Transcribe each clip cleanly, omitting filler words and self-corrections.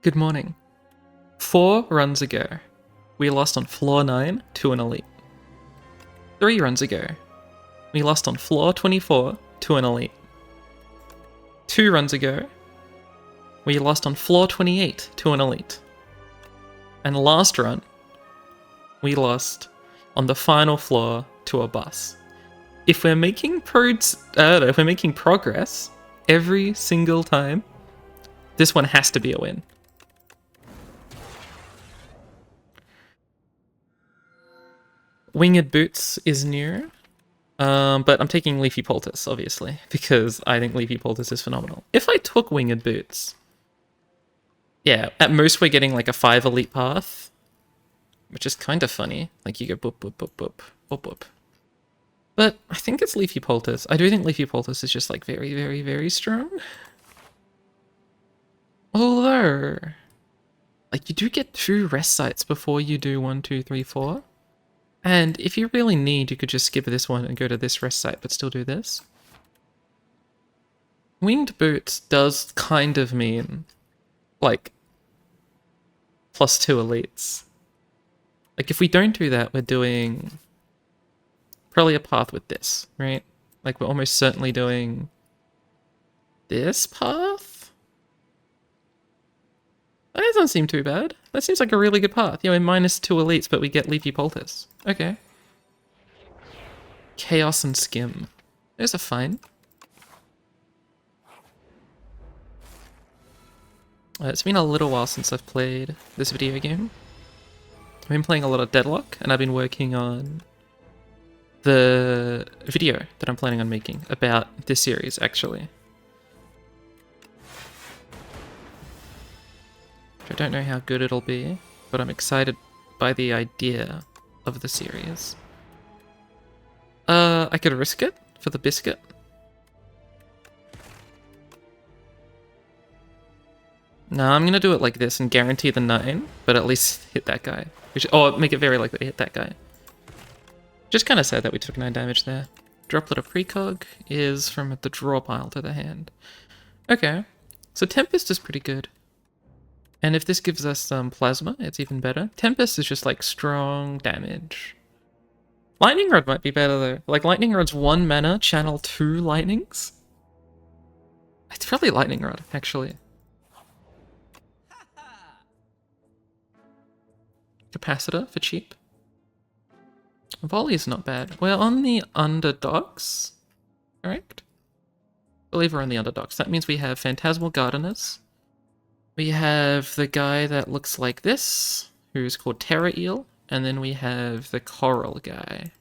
Good morning. 4 runs ago, we lost on floor 9 to an elite. 3 runs ago, we lost on floor 24 to an elite. 2 runs ago, we lost on floor 28 to an elite. And last run, we lost on the final floor to a bus. If we're making progress every single time, this one has to be a win. Winged Boots is new, but I'm taking Leafy Poultice, obviously, because I think Leafy Poultice is phenomenal. If I took Winged Boots, yeah, at most we're getting like a 5 elite path, which is kind of funny. Like you go boop, boop, boop, boop, boop, boop. But I think it's Leafy Poultice. I do think Leafy Poultice is just like very, very, very strong. Although, like you do get 2 rest sites before you do 1, 2, 3, 4. And if you really need, you could just skip this one and go to this rest site, but still do this. Winged Boots does kind of mean, like, +2 elites. Like, if we don't do that, we're doing probably a path with this, right? Like, we're almost certainly doing this path? That doesn't seem too bad. That seems like a really good path. Yeah, we're -2 elites, but we get Leafy Poultice. Okay. Chaos and Skim. Those are fine. It's been a little while since I've played this video game. I've been playing a lot of Deadlock, and I've been working on the video that I'm planning on making about this series, actually. I don't know how good it'll be, but I'm excited by the idea of the series. I could risk it for the biscuit. No, I'm gonna do it like this and guarantee the 9, but at least hit that guy. Or make it very likely to hit that guy. Just kind of sad that we took 9 damage there. Droplet of Precog is from the draw pile to the hand. Okay, so Tempest is pretty good. And if this gives us some Plasma, it's even better. Tempest is just like strong damage. Lightning Rod might be better though. Like Lightning Rod's 1 mana, channel 2 lightnings. It's probably Lightning Rod, actually. Capacitor for cheap. Volley is not bad. We're on the underdogs, correct? I believe we're on the underdogs. That means we have Phantasmal Gardeners. We have the guy that looks like this, who's called Terra Eel, and then we have the Coral guy.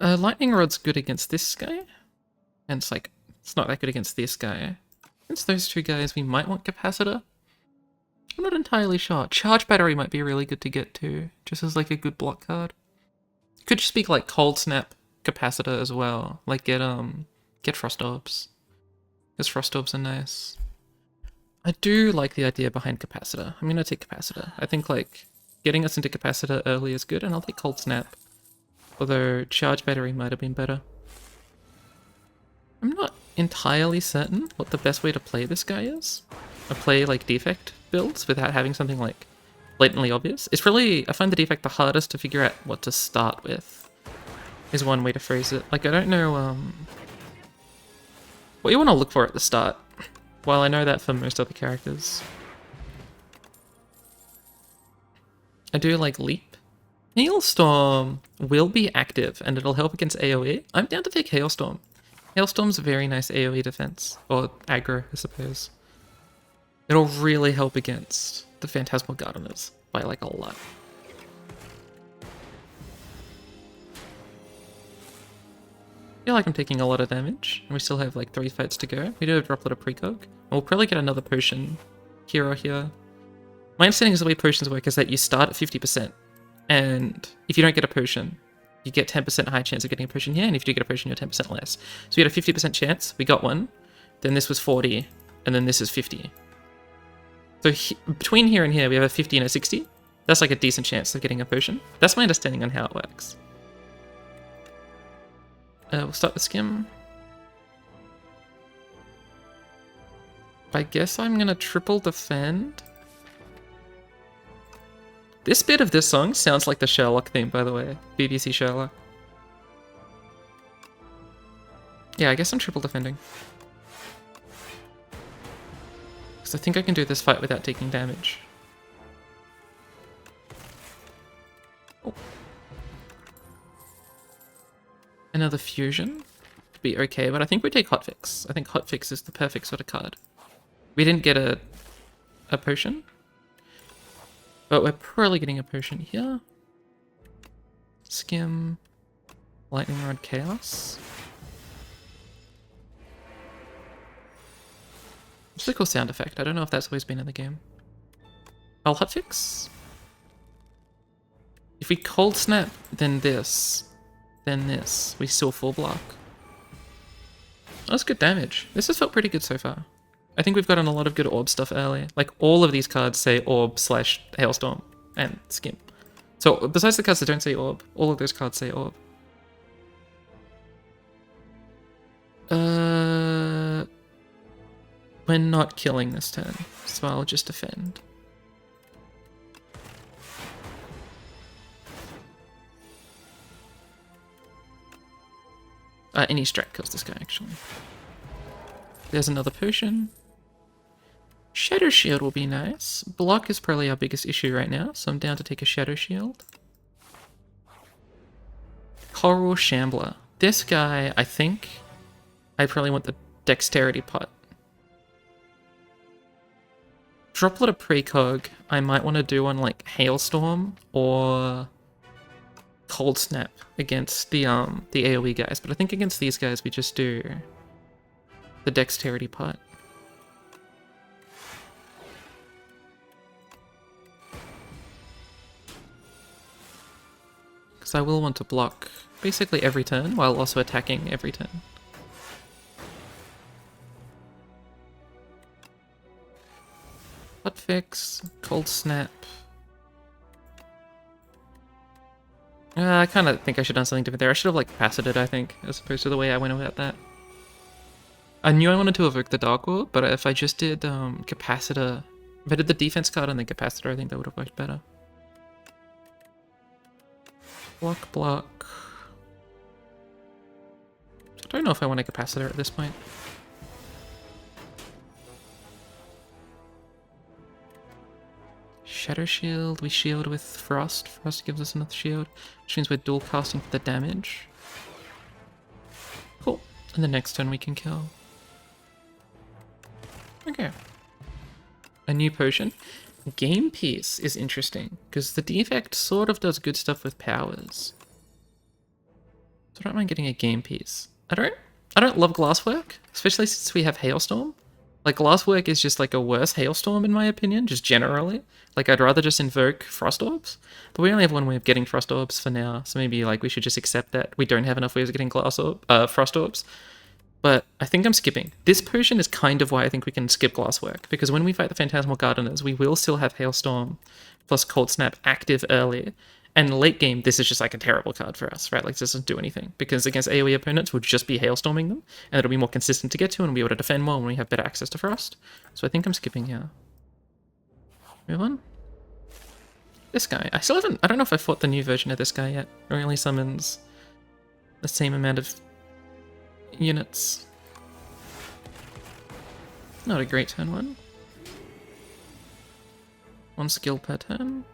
Lightning Rod's good against this guy, and it's not that good against this guy. Against those 2 guys, we might want Capacitor. I'm not entirely sure. Charge Battery might be really good to get too, just as like a good block card. Could just be like Cold Snap Capacitor as well. Like get Frost Orbs. Because Frost Orbs are nice. I do like the idea behind Capacitor. I'm gonna take Capacitor. I think like getting us into Capacitor early is good, and I'll take Cold Snap. Although Charge Battery might have been better. I'm not entirely certain what the best way to play this guy is. I play like defect builds without having something like blatantly obvious. It's really, I find the defect the hardest to figure out what to start with, is one way to phrase it. Like I don't know what you want to look for at the start. Well, I know that for most other characters. I do like Leap. Hailstorm will be active and it'll help against AoE. I'm down to take Hailstorm. Hailstorm's a very nice AoE defense, or aggro, I suppose. It'll really help against the Phantasmal Gardeners by like a lot. I feel like I'm taking a lot of damage, and we still have like 3 fights to go. We do have Droplet of Precog. We'll probably get another potion here or here. My understanding is the way potions work is that you start at 50%, and if you don't get a potion, you get 10% high chance of getting a potion here, and if you do get a potion, you're 10% less. So we had a 50% chance, we got one, then this was 40, and then this is 50. So between here and here, we have a 50 and a 60. That's like a decent chance of getting a potion. That's my understanding on how it works. We'll start with Skim. I guess I'm gonna triple defend. This bit of this song sounds like the Sherlock theme, by the way. BBC Sherlock. Yeah, I guess I'm triple defending. Because I think I can do this fight without taking damage. Oh. Another fusion would be okay, but I think we take Hotfix. I think Hotfix is the perfect sort of card. We didn't get a potion, but we're probably getting a potion here. Skim, Lightning Rod, Chaos. It's a cool sound effect. I don't know if that's always been in the game. I'll Hotfix. If we Cold Snap, then this. Then this. We still full block. That's good damage. This has felt pretty good so far. I think we've gotten a lot of good orb stuff early. Like, all of these cards say orb / hailstorm and skim. So, besides the cards that don't say orb, all of those cards say orb. We're not killing this turn, so I'll just defend. Any strat kills this guy, actually. There's another potion. Shadow Shield will be nice. Block is probably our biggest issue right now, so I'm down to take a Shadow Shield. Coral Shambler. This guy, I think, I probably want the Dexterity Pot. Droplet a Precog, I might want to do on like Hailstorm or Cold Snap against the AoE guys, but I think against these guys we just do the Dexterity Pot. Because I will want to block basically every turn while also attacking every turn. Hotfix, Cold Snap. I kind of think I should have done something different there. I should have like capacited, I think, as opposed to the way I went about that. I knew I wanted to evoke the Dark Orb, but if I just did Capacitor, if I did the defense card and then Capacitor, I think that would have worked better. Block, block. I don't know if I want a Capacitor at this point. Shadow Shield, we shield with Frost. Frost gives us another shield, which means we're dual casting for the damage. Cool. And the next turn we can kill. Okay. A new potion. Game Piece is interesting, because the defect sort of does good stuff with powers. So I don't mind getting a Game Piece. I don't love Glasswork, especially since we have Hailstorm. Like, Glasswork is just like a worse Hailstorm in my opinion, just generally. Like, I'd rather just invoke Frost Orbs. But we only have one way of getting Frost Orbs for now, so maybe like we should just accept that we don't have enough ways of getting Frost Orbs. But I think I'm skipping. This potion is kind of why I think we can skip Glasswork, because when we fight the Phantasmal Gardeners, we will still have Hailstorm plus Cold Snap active early. And late game, this is just like a terrible card for us, right? Like, this doesn't do anything. Because against AoE opponents, we'll just be Hailstorming them, and it'll be more consistent to get to, and we'll be able to defend more when we have better access to Frost. So I think I'm skipping here. Move on. This guy. I don't know if I fought the new version of this guy yet. It only summons the same amount of units. Not a great turn one. One skill per turn.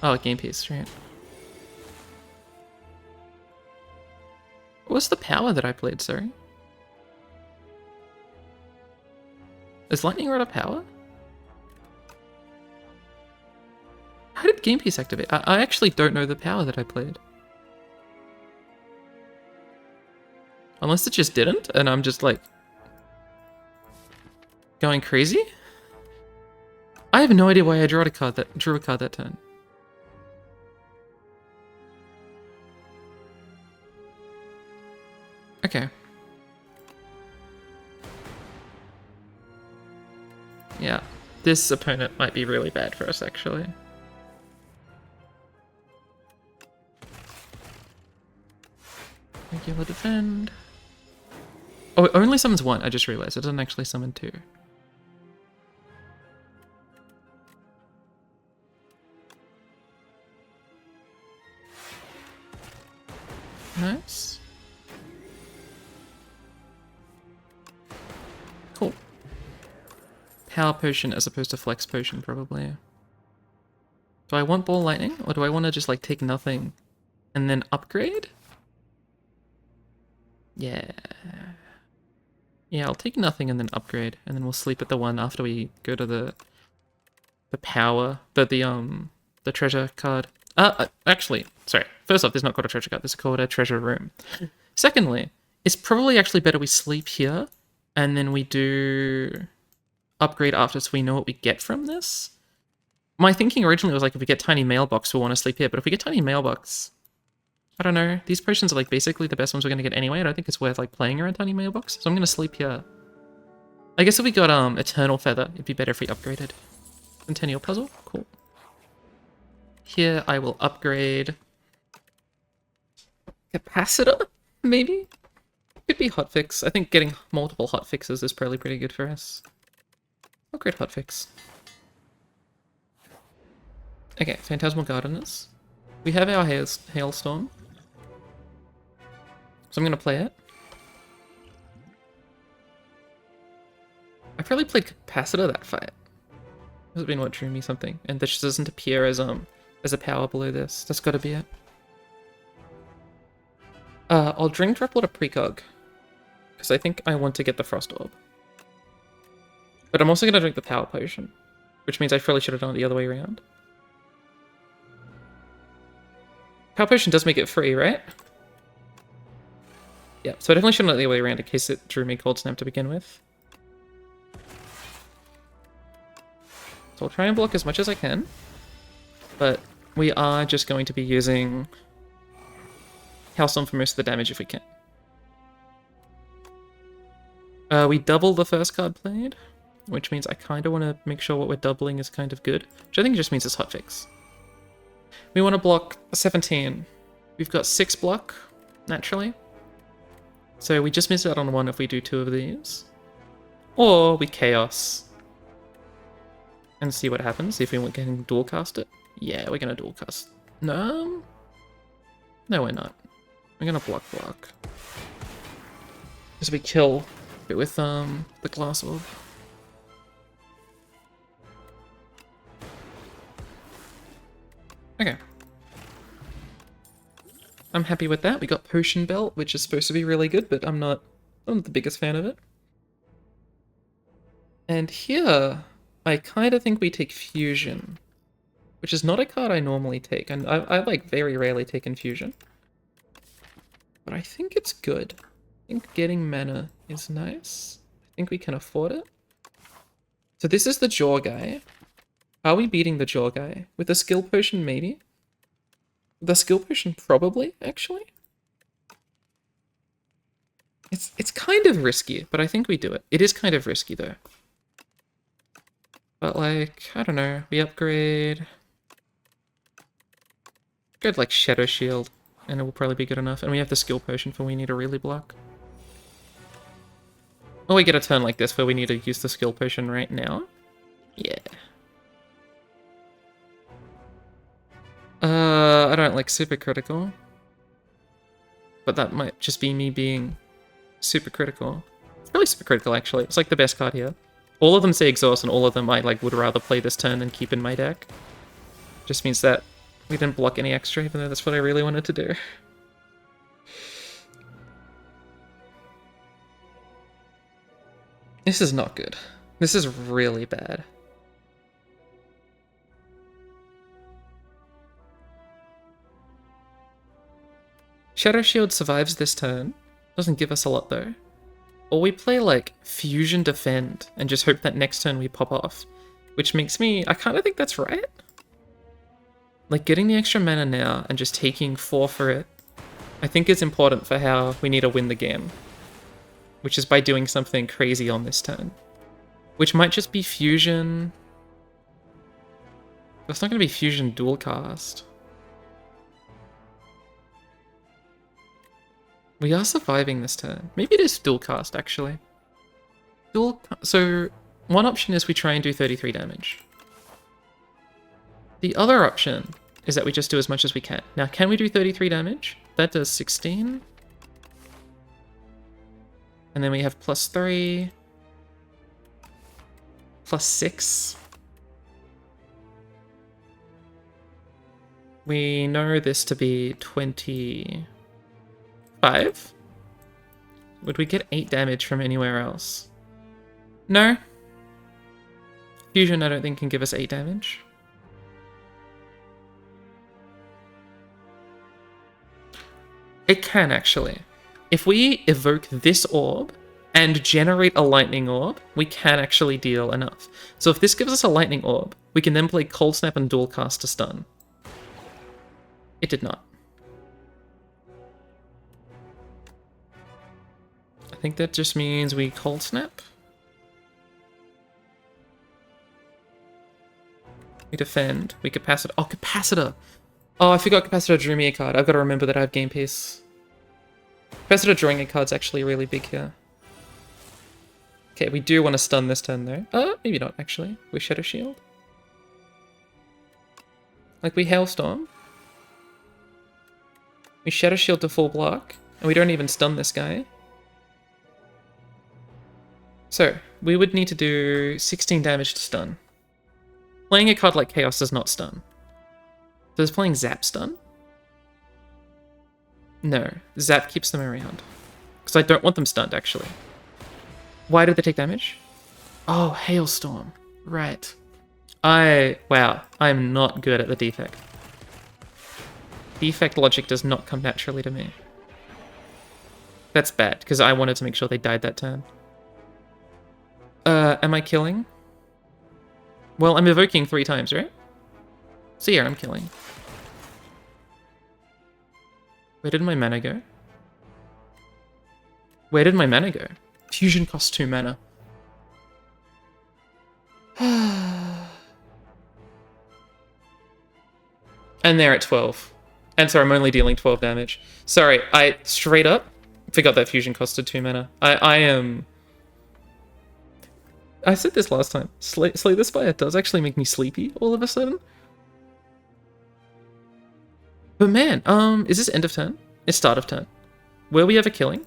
Oh, Game Piece, right. What was the power that I played, sorry? Is Lightning Rod a power? How did Game Piece activate? I actually don't know the power that I played. Unless it just didn't, and I'm just like going crazy? I have no idea why I drew a card that turn. Okay. Yeah, this opponent might be really bad for us, actually. Regular defend. Oh, it only summons one. I just realized it doesn't actually summon two. Nice. Cool. Power potion as opposed to flex potion, probably. Do I want ball lightning, or do I want to just like take nothing and then upgrade? Yeah. Yeah, I'll take nothing and then upgrade, and then we'll sleep at the one after we go to the power, the treasure card. Actually, sorry. First off, there's not called a treasure card. This is called a treasure room. Secondly, it's probably actually better we sleep here, and then we do upgrade after, so we know what we get from this. My thinking originally was like, if we get tiny mailbox, we'll want to sleep here. But if we get tiny mailbox, I don't know. These potions are like basically the best ones we're going to get anyway. I don't think it's worth like playing around tiny mailbox. So I'm going to sleep here. I guess if we got eternal feather, it'd be better if we upgraded. Centennial puzzle, cool. Here I will upgrade capacitor, maybe? Could be hotfix. I think getting multiple hotfixes is probably pretty good for us. Upgrade hotfix. Okay, Phantasmal Gardeners. We have our Hailstorm. So I'm going to play it. I probably played Capacitor that fight. This has been what drew me something. And this doesn't appear as a power below this. That's got to be it. I'll drink Droplet of Precog. Because I think I want to get the Frost Orb. But I'm also going to drink the Power Potion. Which means I probably should have done it the other way around. Power Potion does make it free, right? Yeah, so I definitely shouldn't have it the other way around in case it drew me Cold Snap to begin with. So I'll try and block as much as I can. But we are just going to be using Hailstorm for most of the damage if we can. We double the first card played, which means I kind of want to make sure what we're doubling is kind of good, which I think just means it's hotfix. We want to block 17. We've got 6 block, naturally. So we just miss out on 1 if we do 2 of these. Or we Chaos. And see what happens, see if we can dual cast it. Yeah, we're going to dual cast. No? No, we're not. We're going to block. As we kill it with the Glass Orb. Okay. I'm happy with that. We got Potion Belt, which is supposed to be really good, but I'm not the biggest fan of it. And here, I kind of think we take Fusion, which is not a card I normally take, and I like very rarely take Infusion. But I think it's good. I think getting mana is nice. I think we can afford it. So this is the Jaw guy. Are we beating the Jaw guy? With a skill potion, maybe? The skill potion, probably, actually. It's kind of risky, but I think we do it. It is kind of risky, though. But, like, I don't know. We upgrade... Good, like, Shadow Shield, and it will probably be good enough. And we have the skill potion for we need to really block. Or we get a turn like this where we need to use the skill potion right now. Yeah. I don't like super critical. But that might just be me being super critical. It's really super critical, actually. It's like the best card here. All of them say exhaust, and all of them I like would rather play this turn than keep in my deck. Just means that we didn't block any extra, even though that's what I really wanted to do. This is not good. This is really bad. Shadow Shield survives this turn. Doesn't give us a lot though. Or we play like Fusion Defend and just hope that next turn we pop off. Which makes me... I kind of think that's right. Like getting the extra mana now and just taking 4 for it, I think is important for how we need to win the game. Which is by doing something crazy on this turn. Which might just be Fusion... That's not going to be Fusion Dual Cast. We are surviving this turn. Maybe it is dual cast, actually. So, one option is we try and do 33 damage. The other option is that we just do as much as we can. Now, can we do 33 damage? That does 16. And then we have +3. +6. We know this to be 25. Would we get 8 damage from anywhere else? No. Fusion, I don't think, can give us 8 damage. It can, actually. If we evoke this orb and generate a lightning orb, we can actually deal enough. So if this gives us a lightning orb, we can then play Cold Snap and Dual Cast to stun. It did not. I think that just means we Cold Snap. We defend. We Capacitor. Oh, Capacitor! Oh, I forgot Capacitor drew me a card. I've got to remember that I have Game Piece. Capacitor drawing a card's actually really big here. Okay, we do want to stun this turn though. Maybe not actually. We Shadow Shield. Like we Hailstorm. We Shadow Shield to full block, and we don't even stun this guy. So, we would need to do 16 damage to stun. Playing a card like Chaos does not stun. Does playing Zap stun? No, Zap keeps them around. Because I don't want them stunned, actually. Why did they take damage? Oh, Hailstorm. Right. Wow, I'm not good at the defect. Defect logic does not come naturally to me. That's bad, because I wanted to make sure they died that turn. Am I killing? Well, I'm evoking 3 times, right? So yeah, I'm killing. Where did my mana go? Where did my mana go? Fusion costs 2 mana. And they're at 12. And sorry, I'm only dealing 12 damage. Sorry, I straight up forgot that fusion costed 2 mana. I said this last time. Slay the Spire does actually make me sleepy all of a sudden. But man, is this end of turn? It's start of turn. Were we ever killing?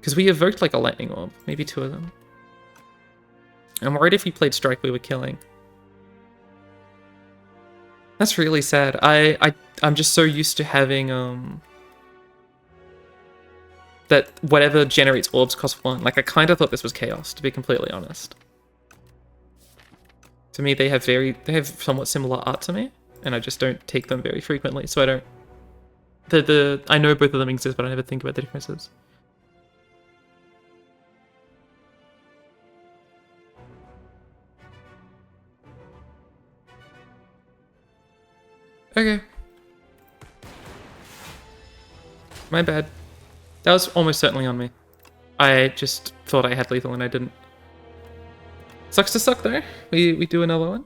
Because we evoked like a lightning orb. Maybe 2 of them. I'm worried if we played strike we were killing. That's really sad. I'm just so used to having that whatever generates orbs costs 1. Like I kind of thought this was chaos, to be completely honest. To me, they have somewhat similar art to me, and I just don't take them very frequently. So I don't. I know both of them exist, but I never think about the differences. Okay. My bad. That was almost certainly on me. I just thought I had lethal and I didn't. Sucks to suck though. We do another one.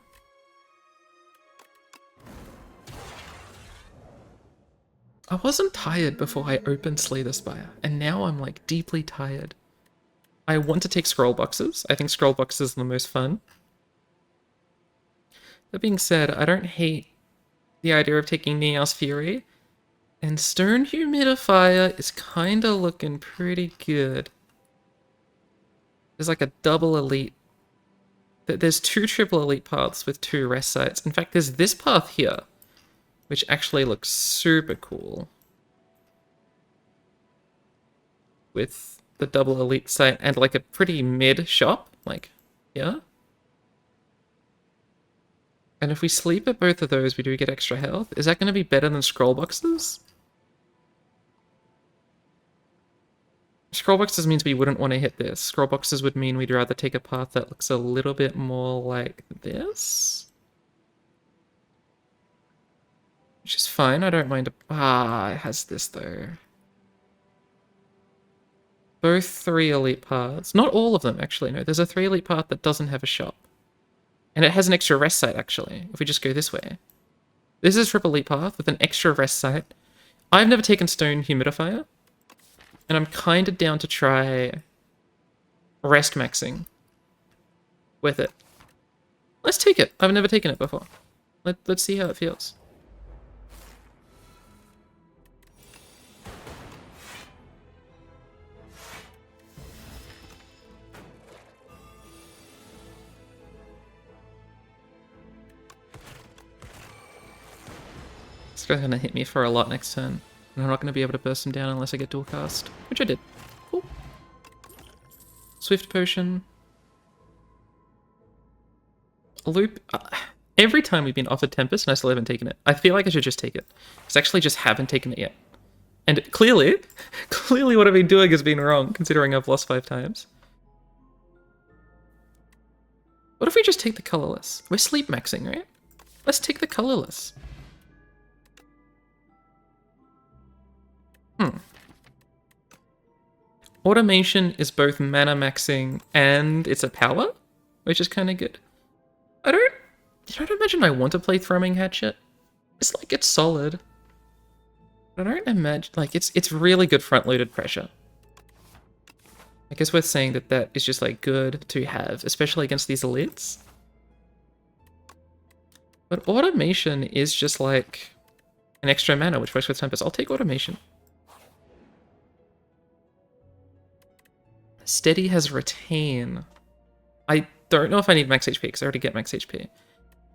I wasn't tired before I opened Slay the Spire, and now I'm like deeply tired. I want to take scroll boxes. I think scroll boxes are the most fun. That being said, I don't hate the idea of taking Neos Fury, and Stone Humidifier is kinda looking pretty good. There's like a double elite. There's 2 triple elite paths with 2 rest sites. In fact, there's this path here, which actually looks super cool. With the double elite site and like a pretty mid shop, like here. And if we sleep at both of those, we do get extra health. Is that going to be better than scroll boxes? Scroll boxes means we wouldn't want to hit this. Scroll boxes would mean we'd rather take a path that looks a little bit more like this. Which is fine, I don't mind. It has this though. Both 3 elite paths. Not all of them, actually, no. There's a 3 elite path that doesn't have a shop. And it has an extra rest site, actually, if we just go this way. This is triple elite path with an extra rest site. I've never taken Stone Humidifier, and I'm kind of down to try rest maxing with it. Let's take it. I've never taken it before. Let's see how it feels. This guy's gonna hit me for a lot next turn, and I'm not gonna be able to burst him down unless I get dual cast, which I did. Cool. Swift Potion. Loop. Every time we've been offered Tempest and I still haven't taken it. I feel like I should just take it. Because I actually just haven't taken it yet. And clearly what I've been doing has been wrong, considering I've lost 5 times. What if we just take the colorless? We're sleep maxing, right? Let's take the colorless. Automation is both mana maxing and it's a power, which is kind of good. I don't imagine I want to play Thrumming Hatchet. It's like, it's solid. I don't imagine, like, it's really good front-loaded pressure. I guess worth saying that is just, like, good to have, especially against these elites. But Automation is just, like, an extra mana, which works with Tempest. I'll take Automation. Steady has Retain. I don't know if I need max HP, because I already get max HP.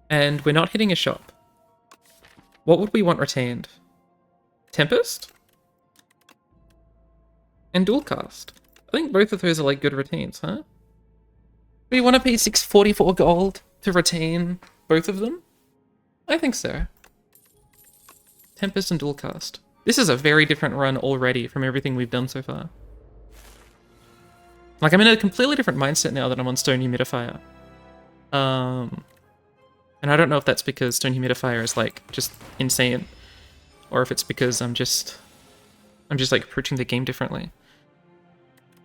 And we're not hitting a shop. What would we want retained? Tempest? And Dual Cast. I think both of those are like good retains, huh? Do we want to pay 644 gold to retain both of them? I think so. Tempest and Dual Cast. This is a very different run already from everything we've done so far. Like, I'm in a completely different mindset now that I'm on Stone Humidifier. And I don't know if that's because Stone Humidifier is, like, just insane. Or if it's because I'm just like, approaching the game differently.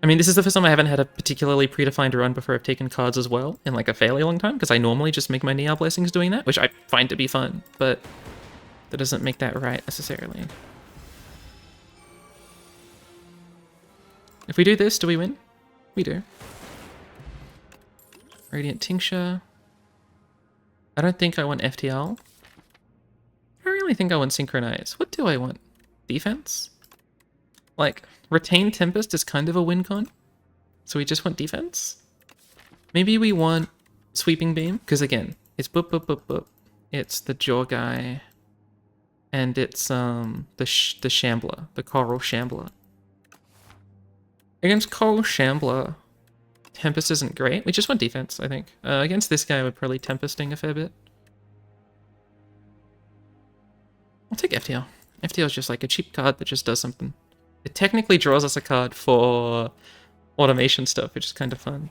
I mean, this is the first time I haven't had a particularly predefined run before I've taken cards as well in, like, a fairly long time, because I normally just make my Niar Blessings doing that, which I find to be fun, but that doesn't make that right, necessarily. If we do this, do we win? We do. Radiant Tincture. I don't think I want FTL. I don't really think I want Synchronize. What do I want? Defense? Like, Retain Tempest is kind of a win con. So we just want defense? Maybe we want Sweeping Beam, because again, it's boop boop boop boop. It's the Jaw guy. And it's the Shambler, the Coral Shambler. Against Coral Shambler, Tempest isn't great. We just want defense, I think. Against this guy, we're probably Tempesting a fair bit. I'll take FTL. FTL is just like a cheap card that just does something. It technically draws us a card for automation stuff, which is kind of fun.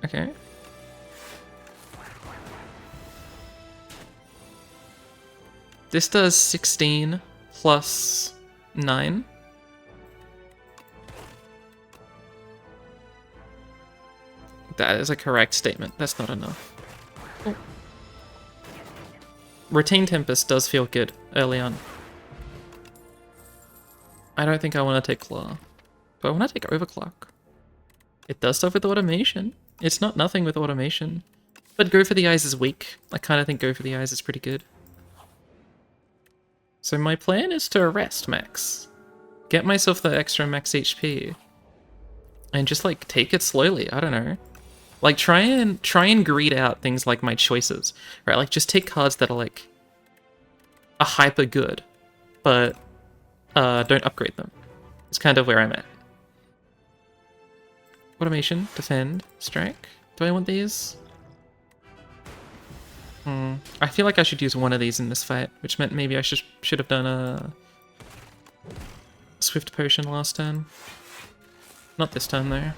Okay. This does 16 plus 9. That is a correct statement. That's not enough. Oh. Retain Tempest does feel good early on. I don't think I want to take Claw. But I want to take Overclock. It does stuff with automation. It's not nothing with automation. But Go for the Eyes is weak. I kind of think Go for the Eyes is pretty good. So my plan is to rest max. Get myself the extra max HP. And just like take it slowly, I don't know. Like try and greed out things like my choices. Right? Like just take cards that are like a hyper good, but don't upgrade them. It's kind of where I'm at. Automation, defend, strike. Do I want these? I feel like I should use one of these in this fight, which meant maybe I should have done a Swift Potion last turn. Not this turn though.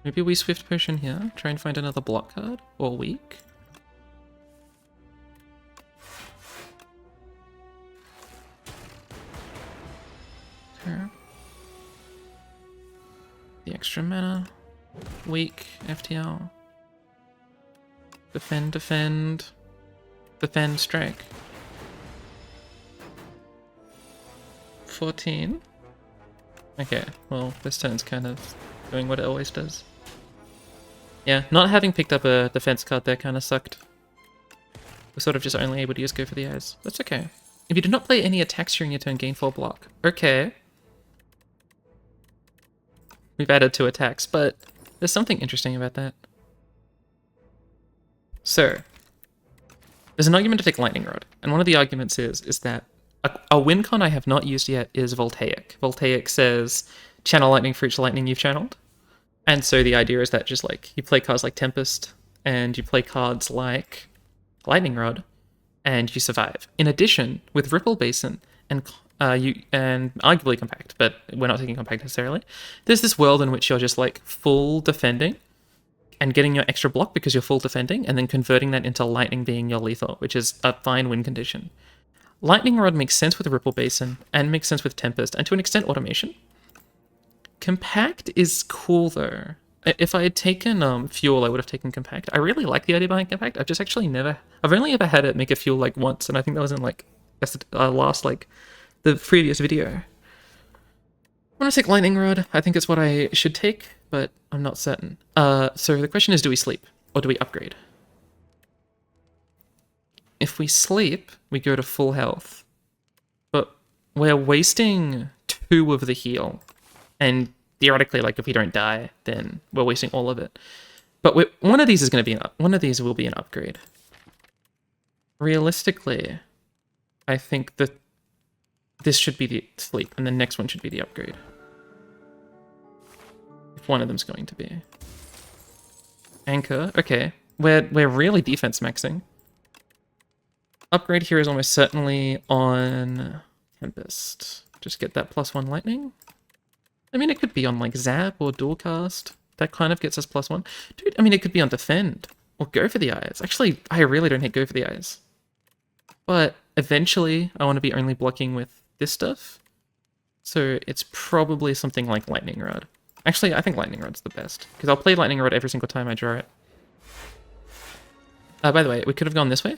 Maybe we Swift Potion here, try and find another block card, or weak. Okay. Extra mana. Weak. FTL. Defend, defend. Defend, strike. 14. Okay, well, this turn's kind of doing what it always does. Yeah, not having picked up a defense card there kind of sucked. We're sort of just only able to use Go for the Eyes. That's okay. If you do not play any attacks during your turn, gain 4 block. Okay. We've added 2 attacks, but there's something interesting about that. So, there's an argument to take Lightning Rod, and one of the arguments is that a win con I have not used yet is Voltaic. Voltaic says, channel lightning for each lightning you've channeled. And so the idea is that just like, you play cards like Tempest, and you play cards like Lightning Rod, and you survive. In addition, with Ripple Basin and arguably Compact, but we're not taking Compact necessarily, there's this world in which you're just like full defending and getting your extra block because you're full defending, and then converting that into lightning being your lethal, which is a fine win condition. Lightning Rod makes sense with Ripple Basin, and makes sense with Tempest, and to an extent Automation. Compact is cool though. If I had taken Fuel, I would have taken Compact. I really like the idea behind Compact. I've only ever had it make a Fuel like once, and I think that was in like the previous video. I'm gonna take Lightning Rod. I think it's what I should take, but I'm not certain. So the question is, do we sleep or do we upgrade? If we sleep, we go to full health, but we're wasting 2 of the heal, and theoretically, like if we don't die, then we're wasting all of it. But one of these will be an upgrade. Realistically, I think that this should be the sleep, and the next one should be the upgrade. If one of them's going to be. Anchor, okay. We're really defense maxing. Upgrade here is almost certainly on Tempest. Just get that +1 lightning. I mean, it could be on like Zap or Dual Cast. That kind of gets us +1. Dude, I mean, it could be on Defend or Go for the Eyes. Actually, I really don't hate Go for the Eyes. But eventually, I want to be only blocking with this stuff. So it's probably something like Lightning Rod. Actually, I think Lightning Rod's the best, because I'll play Lightning Rod every single time I draw it. By the way, we could have gone this way.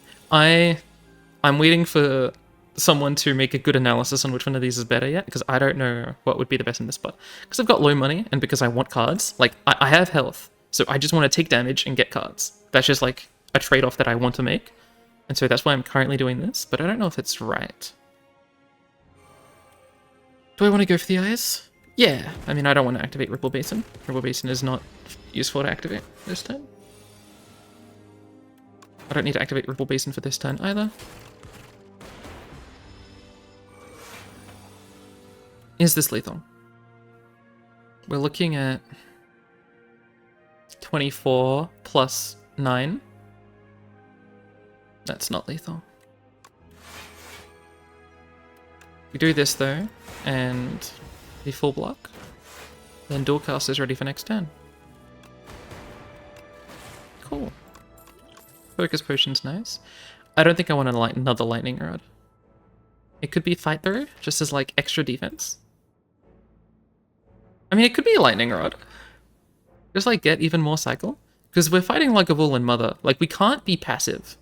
I'm waiting for someone to make a good analysis on which one of these is better yet, because I don't know what would be the best in this spot. Because I've got low money, and because I want cards, like, I have health, so I just want to take damage and get cards. That's just like a trade-off that I want to make, and so that's why I'm currently doing this, but I don't know if it's right. Do I want to go for the Eyes? Yeah, I mean, I don't want to activate Ripple Basin. Ripple Basin is not useful to activate this turn. I don't need to activate Ripple Basin for this turn either. Is this lethal? We're looking at 24 plus 9. That's not lethal. We do this though, and the full block, then Dual Cast is ready for next turn. Cool. Focus Potion's nice. I don't think I want another Lightning Rod. It could be Fight Through, just as like extra defense. I mean, it could be a Lightning Rod. Just like get even more cycle. Because we're fighting Lagavulin Mother. Like, we can't be passive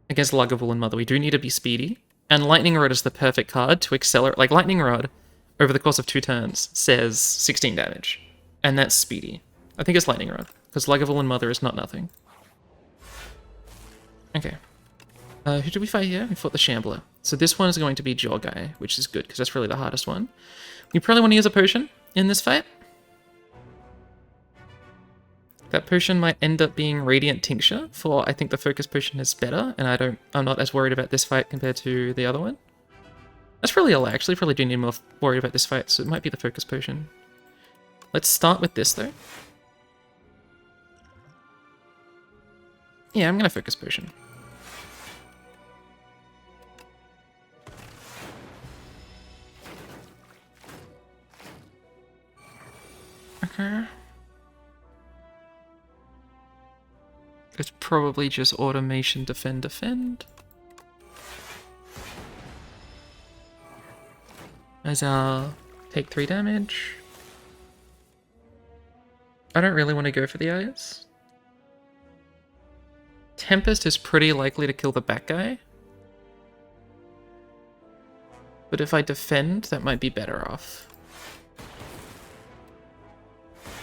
against Lagavulin Mother. We do need to be speedy. And Lightning Rod is the perfect card to accelerate. Like, Lightning Rod, over the course of 2 turns, says 16 damage. And that's speedy. I think it's Lightning Rod, because Lagavulin Mother is not nothing. Okay. Who did we fight here? We fought the Shambler. So this one is going to be Jaw Guy, which is good, because that's really the hardest one. We probably want to use a potion in this fight. That potion might end up being Radiant Tincture, for I think the Focus Potion is better, and I'm not as worried about this fight compared to the other one. That's probably all I actually probably do need more worried about this fight, so it might be the Focus Potion. Let's start with this though. Yeah, I'm gonna Focus Potion. Okay. It's probably just Automation, Defend, Defend. As our take 3 damage. I don't really want to go for the eyes. Tempest is pretty likely to kill the back guy. But if I defend, that might be better off.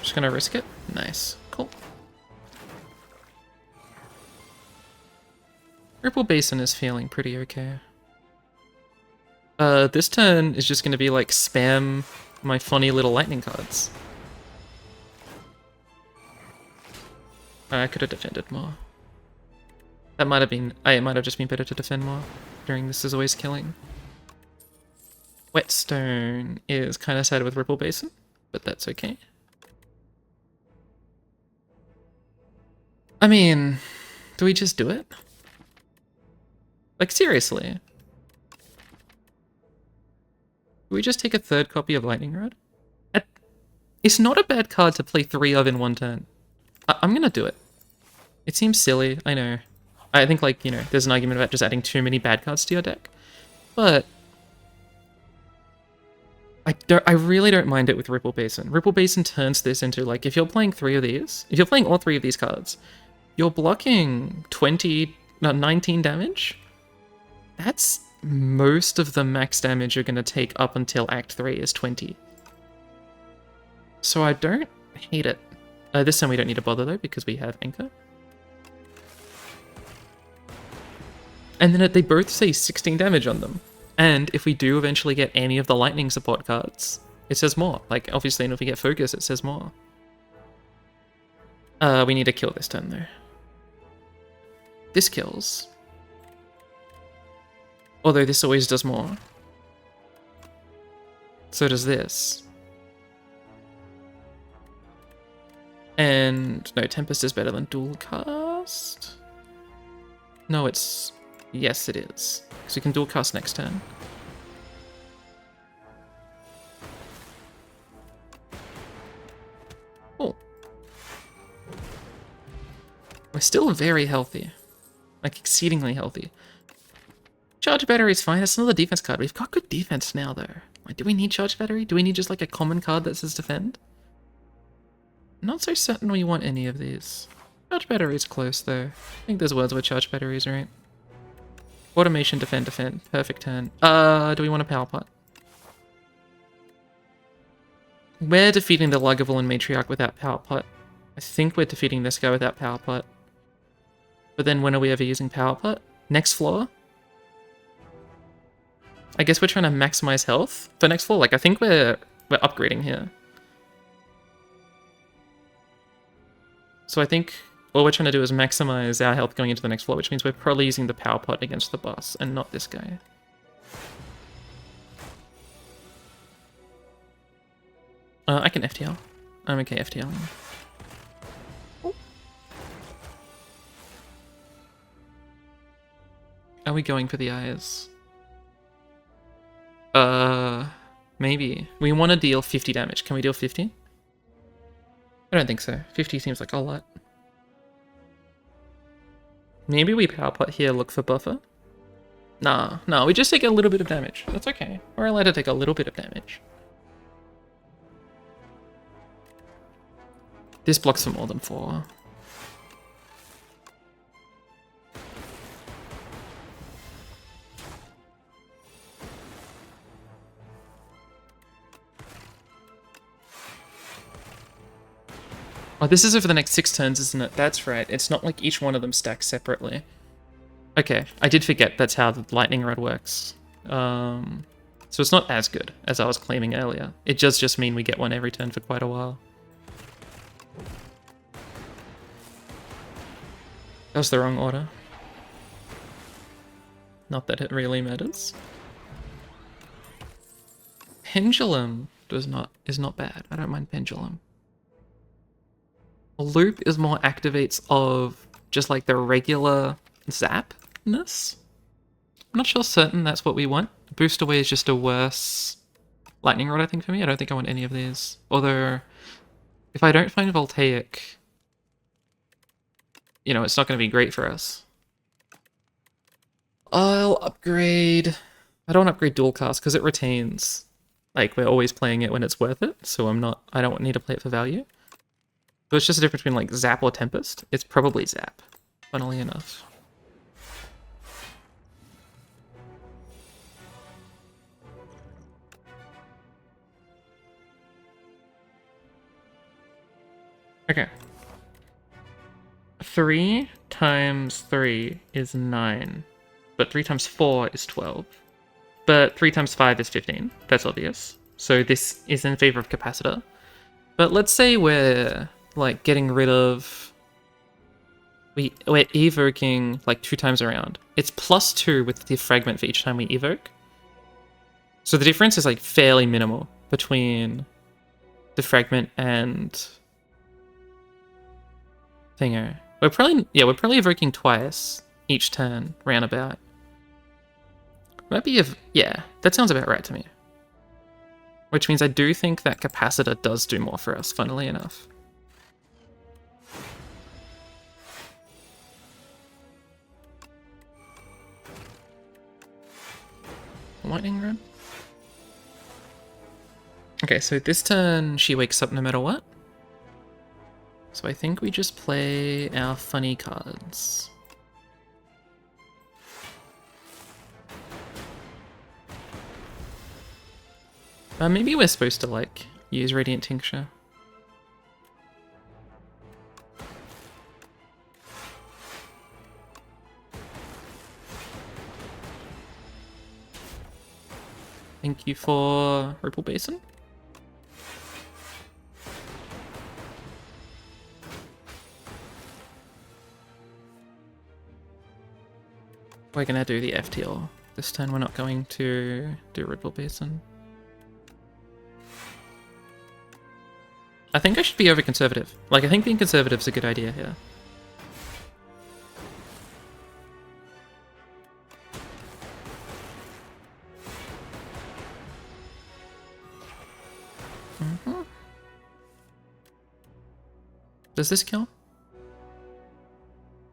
Just gonna risk it. Nice. Cool. Ripple Basin is feeling pretty okay. This turn is just gonna be like spam my funny little lightning cards. I could have defended more. That might have been... it might have just been better to defend more during This Is Always Killing. Whetstone is kind of sad with Ripple Basin, but that's okay. I mean, do we just do it? Like, seriously? Do we just take a third copy of Lightning Rod? It's not a bad card to play 3 of in one turn. I'm gonna do it. It seems silly, I know. I think, like, you know, there's an argument about just adding too many bad cards to your deck. But I really don't mind it with Ripple Basin. Ripple Basin turns this into, like, if you're playing 3 of these, if you're playing all 3 of these cards, you're blocking 19 damage. That's most of the max damage you're going to take up until Act 3 is 20. So I don't hate it. This time we don't need to bother, though, because we have Anchor. And then they both say 16 damage on them. And if we do eventually get any of the lightning support cards, it says more. Like, obviously, and if we get focus, it says more. We need to kill this turn, though. This kills. Although this always does more. So does this. And no, Tempest is better than dual cast. No, it's... Yes, it is. Because we can dual cast next turn. Oh. We're still very healthy. Like, exceedingly healthy. Charge Battery is fine. It's another defense card. We've got good defense now, though. Like, do we need Charge Battery? Do we need just, like, a common card that says Defend? Not so certain we want any of these. Charge Battery is close, though. I think there's words where Charge Battery is right. Automation, defend, defend. Perfect turn. Do we want a Power Pot? We're defeating the Lagavulin Matriarch without Power Pot. I think we're defeating this guy without Power Pot. But then when are we ever using Power Pot? Next floor? I guess we're trying to maximize health for next floor. Like, I think we're upgrading here. So I think all we're trying to do is maximize our health going into the next floor, which means we're probably using the Power Pot against the boss and not this guy. I can FTL. I'm okay FTLing. Oh. Are we going for the eyes? Maybe. We want to deal 50 damage. Can we deal 50? I don't think so. 50 seems like a lot. Maybe we Power Pot here, look for buffer? Nah, we just take a little bit of damage. That's okay. We're allowed to take a little bit of damage. This blocks for more than 4. Oh, this is over the next 6 turns, isn't it? That's right. It's not like each one of them stacks separately. Okay, I did forget that's how the lightning rod works. So it's not as good as I was claiming earlier. It does just mean we get one every turn for quite a while. That was the wrong order. Not that it really matters. Pendulum is not bad. I don't mind Pendulum. Loop is more activates of just like the regular zapness. I'm not sure certain that's what we want. Boost Away is just a worse lightning rod, I think, for me. I don't think I want any of these. Although, if I don't find Voltaic, you know, it's not going to be great for us. I'll upgrade... I don't upgrade dual cast because it retains. Like, we're always playing it when it's worth it, so I don't need to play it for value. So it's just a difference between like Zap or Tempest. It's probably Zap, funnily enough. Okay. 3 times 3 is 9. But 3 times 4 is 12. But 3 times 5 is 15. That's obvious. So this is in favor of Capacitor. But let's say we're, like, getting rid of... We're evoking, like, 2 times around. It's +2 with the fragment for each time we evoke. So the difference is, like, fairly minimal between the fragment and... Thingo. We're probably evoking twice each turn, roundabout. Might be yeah, that sounds about right to me. Which means I do think that Capacitor does do more for us, funnily enough. Lightning Rod? Okay, so this turn she wakes up no matter what. So I think we just play our funny cards. Maybe we're supposed to, like, use Radiant Tincture. Thank you for Ripple Basin. We're gonna do the FTL. This turn we're not going to do Ripple Basin. I think I should be over conservative. Like, I think being conservative is a good idea here. Does this kill?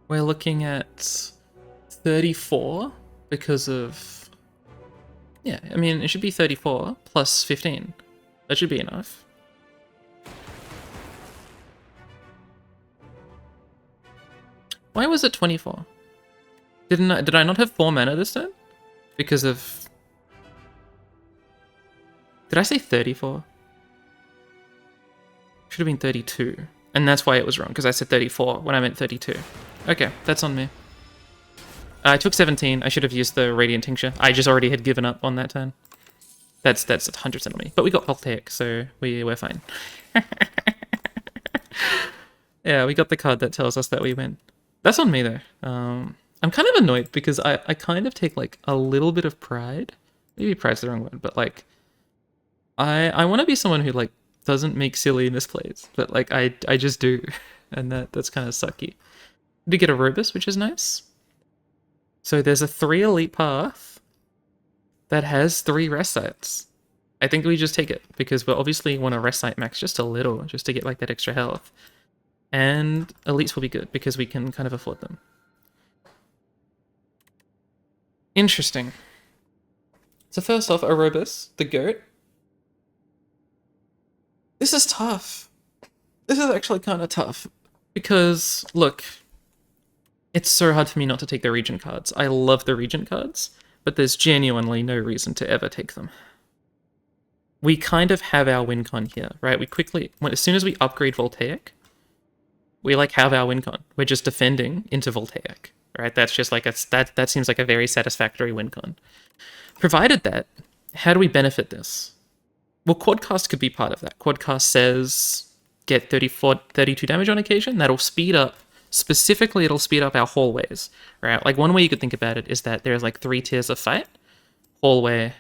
We're looking at 34 because of... Yeah, I mean, it should be 34 plus 15. That should be enough. Why was it 24? Did I not have 4 mana this turn? Because of... Did I say 34? Should have been 32. And that's why it was wrong, because I said 34 when I meant 32. Okay, that's on me. I took 17. I should have used the Radiant Tincture. I just already had given up on that turn. That's 100% on me. But we got Voltaic, so we're fine. Yeah, we got the card that tells us that we win. That's on me, though. I'm kind of annoyed because I kind of take, like, a little bit of pride. Maybe pride's the wrong word, but, like, I want to be someone who, like, doesn't make silly misplays. But, like, I just do. And that's kind of sucky. Did get a Robus, which is nice. So there's a 3 elite path that has 3 rest sites. I think we just take it, because we obviously want to rest site max just a little, just to get, like, that extra health. And elites will be good, because we can kind of afford them. Interesting. So first off, Aerobus, the goat. This is tough. This is actually kind of tough. Because, look, it's so hard for me not to take the Regent cards. I love the Regent cards, but there's genuinely no reason to ever take them. We kind of have our win con here, right? We quickly, as soon as we upgrade Voltaic, we, like, have our win con. We're just defending into Voltaic, right? That's just like, that seems like a very satisfactory win con. Provided that, how do we benefit this? Well, Quadcast could be part of that. Quadcast says get 32 damage on occasion. That'll speed up, specifically it'll speed up our hallways, right? Like, one way you could think about it is that there's, like, 3 tiers of fight. Hallway,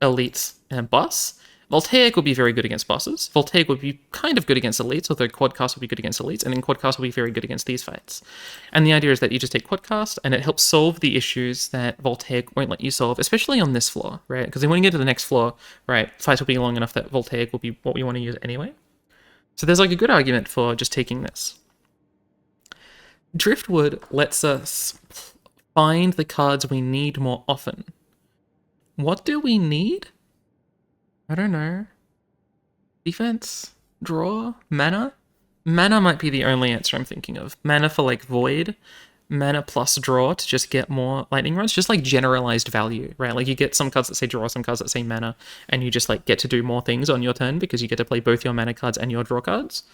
elites, and boss. Voltaic will be very good against bosses. Voltaic would be kind of good against elites, although Quadcast will be good against elites, and then Quadcast will be very good against these fights. And the idea is that you just take Quadcast, and it helps solve the issues that Voltaic won't let you solve, especially on this floor, right? Because then when you get to the next floor, right, fights will be long enough that Voltaic will be what we want to use anyway. So there's, like, a good argument for just taking this. Driftwood lets us find the cards we need more often. What do we need? I don't know. Defense? Draw? Mana? Mana might be the only answer I'm thinking of. Mana for like Void, mana plus draw to just get more lightning rods, just like generalized value, right? Like you get some cards that say draw, some cards that say mana, and you just like get to do more things on your turn because you get to play both your mana cards and your draw cards.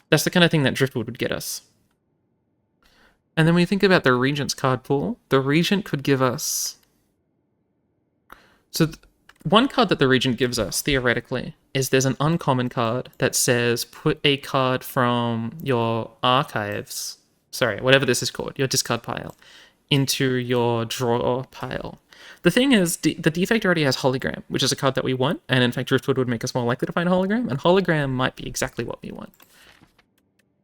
That's the kind of thing that Driftwood would get us. And then when you think about the Regent's card pool, the Regent could give us... So one card that the Regent gives us, theoretically, is there's an uncommon card that says put a card from your archives, sorry, whatever this is called, your discard pile, into your draw pile. The thing is, the defect already has Hologram, which is a card that we want, and in fact Driftwood would make us more likely to find Hologram, and Hologram might be exactly what we want.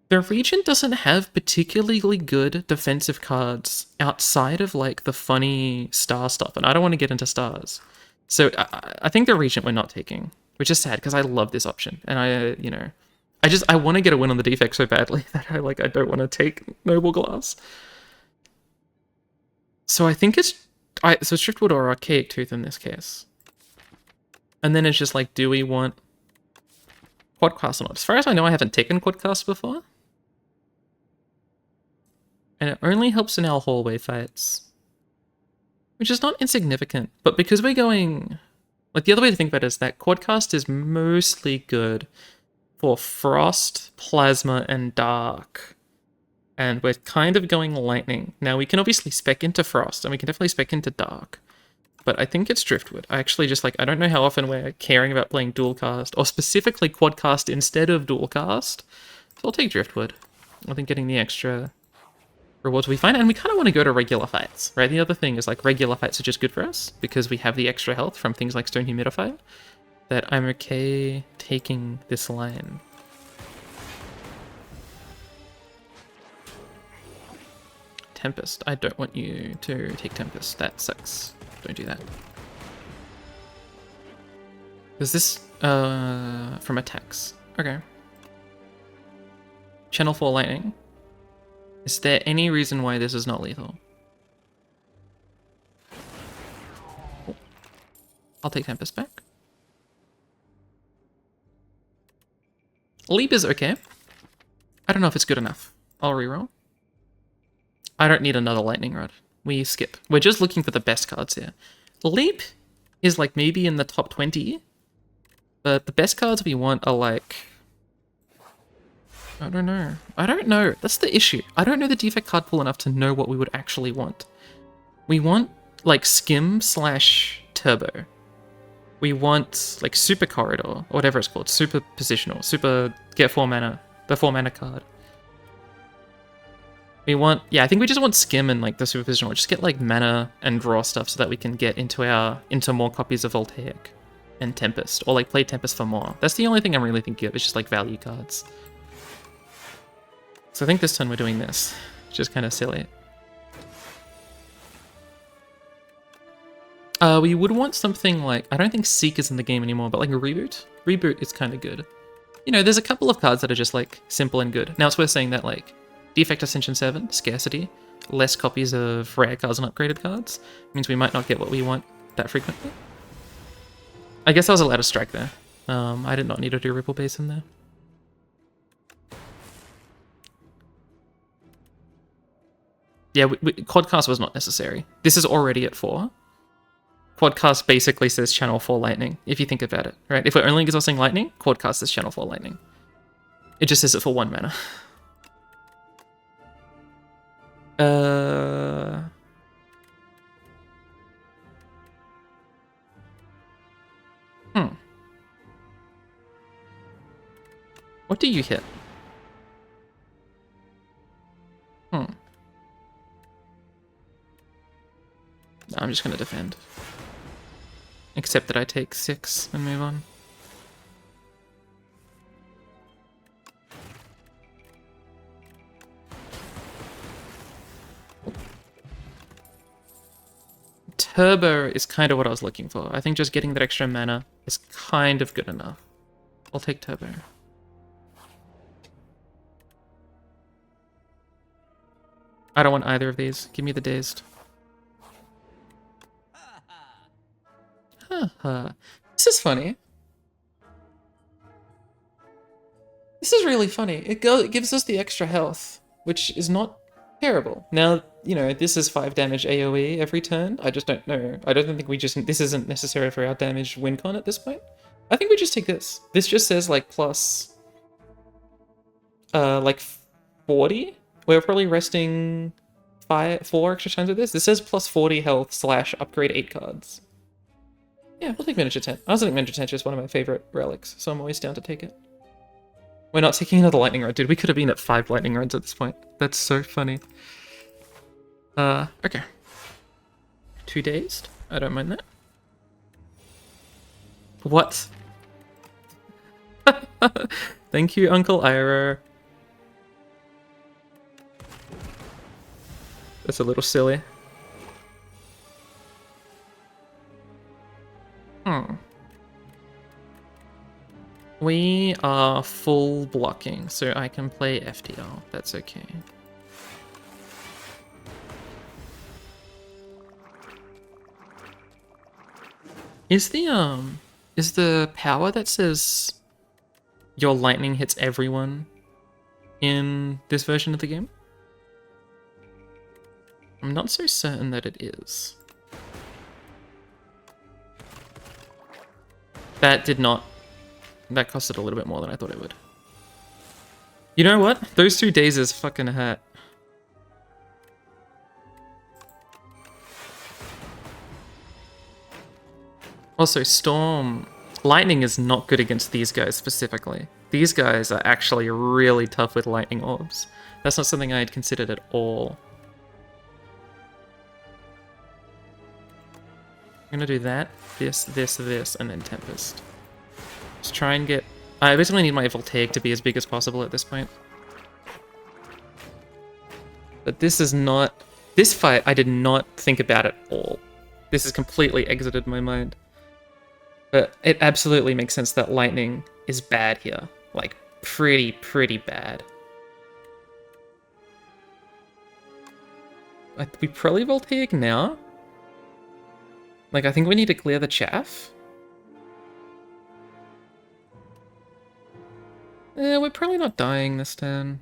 The Regent doesn't have particularly good defensive cards outside of like the funny star stuff, and I don't want to get into stars. So I think the Regent we're not taking, which is sad because I love this option, and I want to get a win on the defect so badly that I don't want to take Noble Glass. So I think it's Driftwood or Archaic Tooth in this case, and then it's just like, do we want Quadcast or not? As far as I know, I haven't taken Quadcast before. And it only helps in our hallway fights, which is not insignificant. But because we're going... Like, the other way to think about it is that Quadcast is mostly good for Frost, Plasma, and Dark. And we're kind of going Lightning. Now, we can obviously spec into Frost, and we can definitely spec into Dark. But I think it's Driftwood. I actually just, I don't know how often we're caring about playing Dualcast, or specifically Quadcast instead of Dualcast. So I'll take Driftwood. I think getting the extra... rewards we find, and we kind of want to go to regular fights, right? The other thing is regular fights are just good for us because we have the extra health from things like Stone Humidifier, that I'm okay taking this line. Tempest. I don't want you to take Tempest. That sucks. Don't do that. Is this from attacks? Okay. Channel 4 Lightning. Is there any reason why this is not lethal? Oh. I'll take Tempest back. Leap is okay. I don't know if it's good enough. I'll reroll. I don't need another Lightning Rod. We skip. We're just looking for the best cards here. Leap is maybe in the top 20, but the best cards we want are I don't know. I don't know. That's the issue. I don't know the defect card pool enough to know what we would actually want. We want, Skim / Turbo. We want, Super Corridor, or whatever it's called. Super Positional. Super get 4 mana. The 4 mana card. We want... Yeah, I think we just want Skim and, the Super Positional. Just get, mana and draw stuff so that we can get into more copies of Voltaic and Tempest. Or, play Tempest for more. That's the only thing I'm really thinking of. It's just, value cards. So I think this turn we're doing this, which is kind of silly. We would want something I don't think Seek is in the game anymore, but a Reboot. Reboot is kind of good. There's a couple of cards that are just simple and good. Now it's worth saying that Defect Ascension 7, Scarcity, less copies of rare cards and upgraded cards, means we might not get what we want that frequently. I guess I was allowed to strike there. I did not need to do Ripple Base in there. Yeah, Quadcast was not necessary. This is already at 4. Quadcast basically says Channel 4 Lightning, if you think about it, right? If we're only exhausting Lightning, Quadcast says Channel 4 Lightning. It just says it for 1 mana. What do you hit? I'm just going to defend. Except that I take 6 and move on. Turbo is kind of what I was looking for. I think just getting that extra mana is kind of good enough. I'll take Turbo. I don't want either of these. Give me the Dazed. This is funny. This This is really funny. It gives us the extra health, which is not terrible. Now, you know, this is 5 damage AoE every turn. I just don't know. I don't think this isn't necessary for our damage win con at this point. I think we just take this. This just says like plus, like 40. We're probably resting 4 extra times with this. This says plus 40 health / upgrade 8 cards. Yeah, we'll take Miniature Tent. I also think Miniature Tent is one of my favorite relics, so I'm always down to take it. We're not taking another lightning rod, dude. We could have been at 5 lightning rods at this point. That's so funny. Okay. 2 dazed. I don't mind that. What? Thank you, Uncle Iroh. That's a little silly. We are full blocking, so I can play FTL. That's okay. Is the power that says your lightning hits everyone in this version of the game? I'm not so certain that it is. That costed a little bit more than I thought it would. You know what? Those 2 dazes fucking hurt. Also, Storm. Lightning is not good against these guys specifically. These guys are actually really tough with lightning orbs. That's not something I had considered at all. I'm gonna do that, this, and then Tempest. Just try and get... I basically need my Voltaic to be as big as possible at this point. But this is not... This fight, I did not think about at all. This has completely exited my mind. But it absolutely makes sense that lightning is bad here. Like, pretty bad. We probably Voltaic now? Like, I think we need to clear the chaff. We're probably not dying this turn.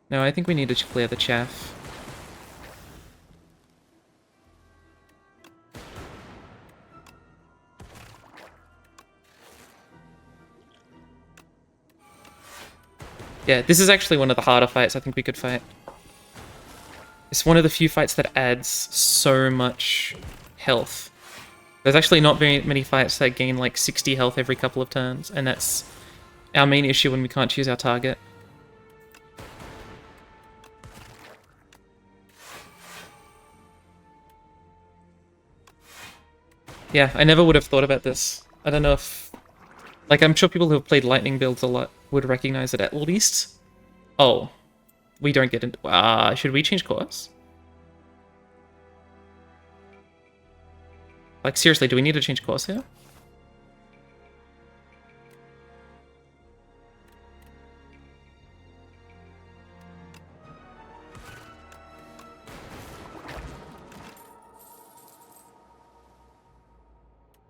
No, I think we need to clear the chaff. Yeah, this is actually one of the harder fights I think we could fight. It's one of the few fights that adds so much health. There's actually not very many fights that gain like 60 health every couple of turns, and that's our main issue when we can't choose our target. Yeah, I never would have thought about this. I don't know if... Like, I'm sure people who have played lightning builds a lot would recognize it at least. Oh. We don't get into... should we change course? Like, seriously, do we need to change course here?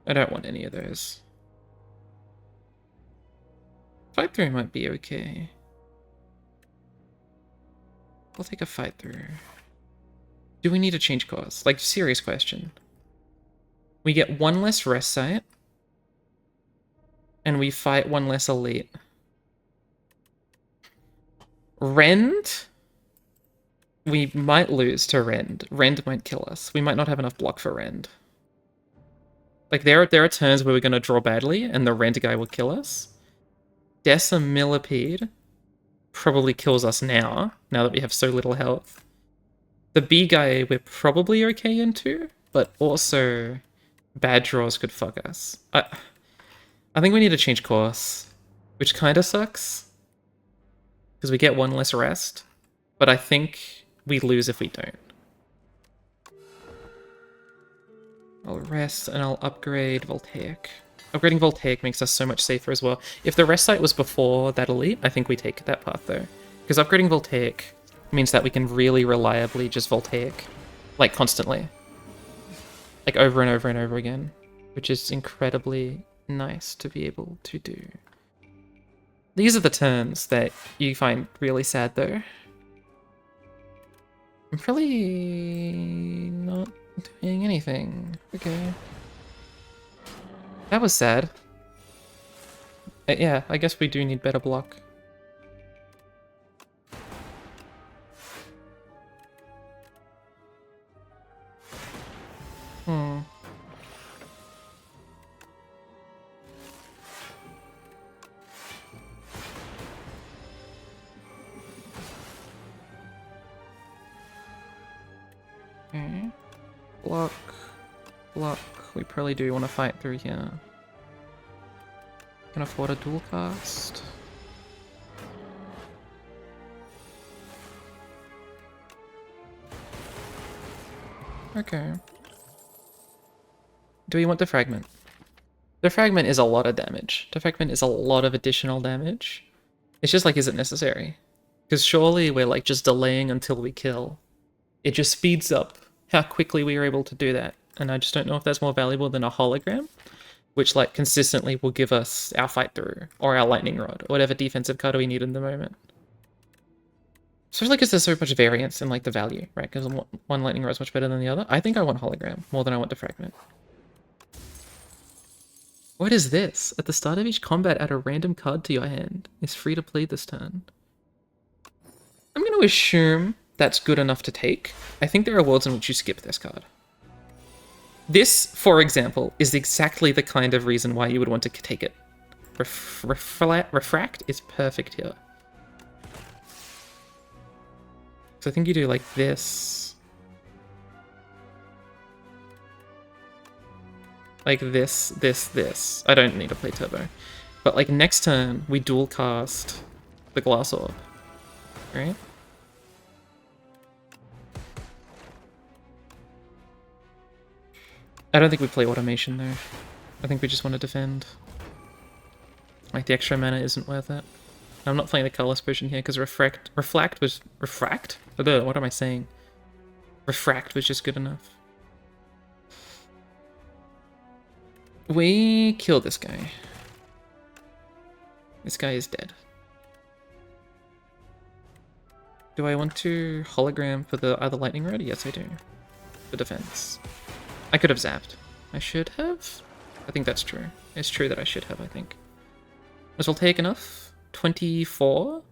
I don't want any of those. Fight through might be okay. I'll take a fight through. Do we need to change course? Like, serious question. We get 1 less rest site. And we fight 1 less elite. Rend? We might lose to Rend. Rend might kill us. We might not have enough block for Rend. Like, there are turns where we're going to draw badly, and the Rend guy will kill us. Decimillipede probably kills us now that we have so little health. The B guy we're probably okay into, but also bad draws could fuck us. I think we need to change course, which kind of sucks, because we get 1 less rest, but I think we lose if we don't. I'll rest and I'll upgrade Voltaic. Upgrading Voltaic makes us so much safer as well. If the rest site was before that elite, I think we take that path though. Because upgrading Voltaic means that we can really reliably just Voltaic, like constantly. Like over and over and over again. Which is incredibly nice to be able to do. These are the turns that you find really sad, though. I'm probably not doing anything. Okay. That was sad. Yeah, I guess we do need better block. Hmm. Okay. Block. Block. We probably do want to fight through here. Can afford a dual cast. Okay. Do we want the fragment? The fragment is a lot of damage. The fragment is a lot of additional damage. It's just like, is it necessary? Because surely we're like just delaying until we kill. It just speeds up how quickly we are able to do that. And I just don't know if that's more valuable than a hologram, which like consistently will give us our fight through or our lightning rod or whatever defensive card we need in the moment. Especially because there's so much variance in like the value, right? Because one lightning rod is much better than the other. I think I want hologram more than I want the fragment. What is this? At the start of each combat, add a random card to your hand. It's free to play this turn. I'm going to assume that's good enough to take. I think there are worlds in which you skip this card. This, for example, is exactly the kind of reason why you would want to take it. Refract is perfect here. So I think you do like this. Like this, this, this. I don't need to play turbo. But like next turn, we dual cast the glass orb. Right? I don't think we play automation though. I think we just want to defend. Like the extra mana isn't worth it. I'm not playing the colorless potion here because refract was refract? What am I saying? Refract was just good enough. We kill this guy. This guy is dead. Do I want to hologram for the other lightning rod? Yes, I do. For defense. I could have zapped. I should have? I think that's true. It's true that I should have, I think. This will take enough. 24?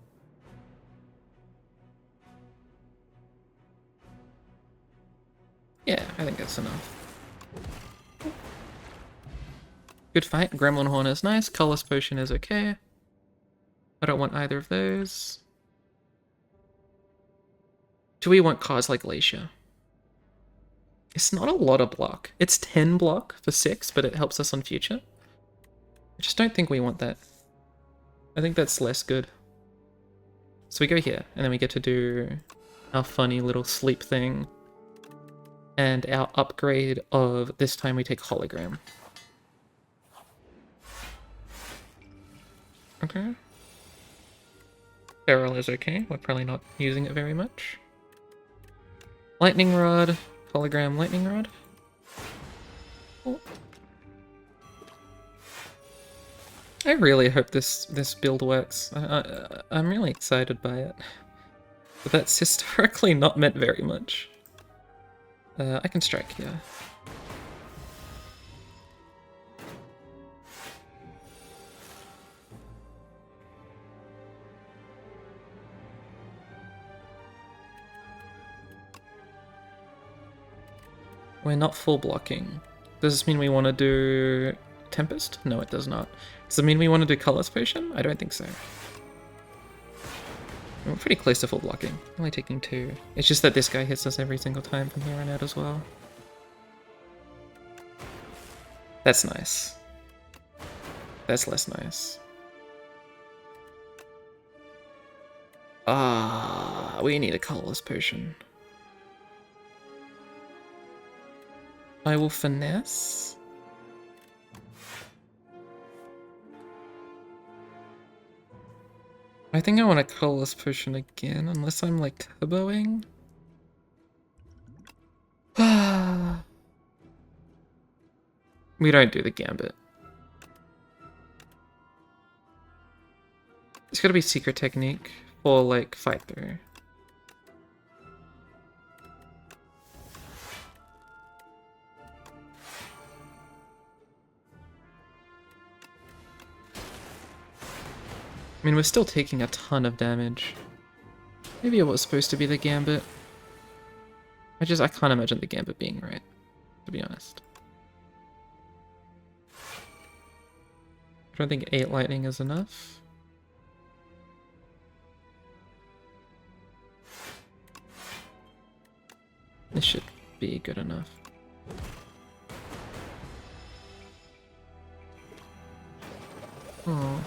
Yeah, I think that's enough. Good fight. Gremlin Horn is nice. Colorless Potion is okay. I don't want either of those. Do we want cards like Glacier? It's not a lot of block. It's 10 block for 6, but it helps us on future. I just don't think we want that. I think that's less good. So we go here, and then we get to do our funny little sleep thing. And our upgrade of this time we take hologram. Okay. Feral is okay. We're probably not using it very much. Lightning Rod. Hologram Lightning Rod. Oh. I really hope this build works. I'm really excited by it. But that's historically not meant very much. I can strike here. We're not full blocking. Does this mean we want to do Tempest? No, it does not. Does it mean we want to do Colorless Potion? I don't think so. We're pretty close to full blocking. Only taking 2. It's just that this guy hits us every single time from here on out as well. That's nice. That's less nice. Ah, we need a Colorless Potion. I will finesse. I think I want a colorless potion again, unless I'm like turboing. We don't do the gambit. It's gotta be secret technique for, like, fight through. I mean, we're still taking a ton of damage. Maybe it was supposed to be the Gambit. I can't imagine the Gambit being right, to be honest. I don't think 8 lightning is enough. This should be good enough. Oh.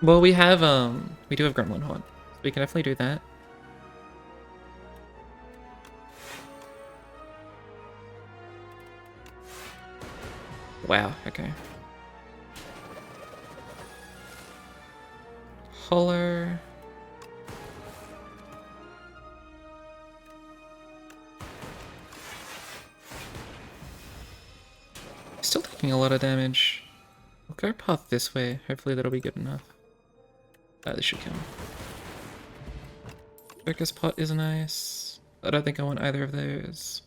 Well, we do have Gremlin Haunt. So we can definitely do that. Wow, okay. Hollow. Still taking a lot of damage. We'll go path this way. Hopefully that'll be good enough. This should count. Focus pot is nice. I don't think I want either of those.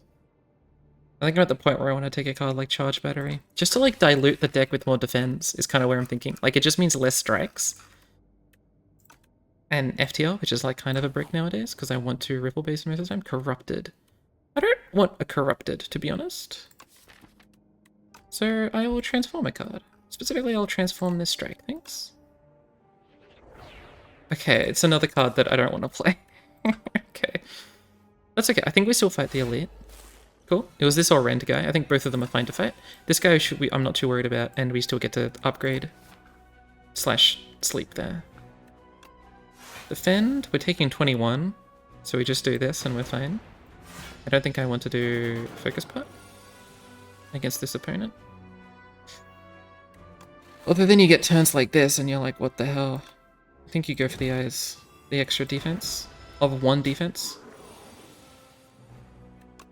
I think I'm at the point where I want to take a card like Charge Battery. Just to like dilute the deck with more defense is kind of where I'm thinking. Like it just means less strikes. And FTL, which is like kind of a brick nowadays, because I want to Ripple Base most of the time. Corrupted. I don't want a Corrupted, to be honest. So I will transform a card. Specifically, I'll transform this strike, thanks. Okay, it's another card that I don't want to play. Okay. That's okay, I think we still fight the Elite. Cool. It was this or Rend guy. I think both of them are fine to fight. This guy I'm not too worried about, and we still get to upgrade. / sleep there. Defend, we're taking 21, so we just do this and we're fine. I don't think I want to do Focus Pot against this opponent. Although then you get turns like this and you're like, what the hell? I think you go for the eyes. The extra defense of 1 defense.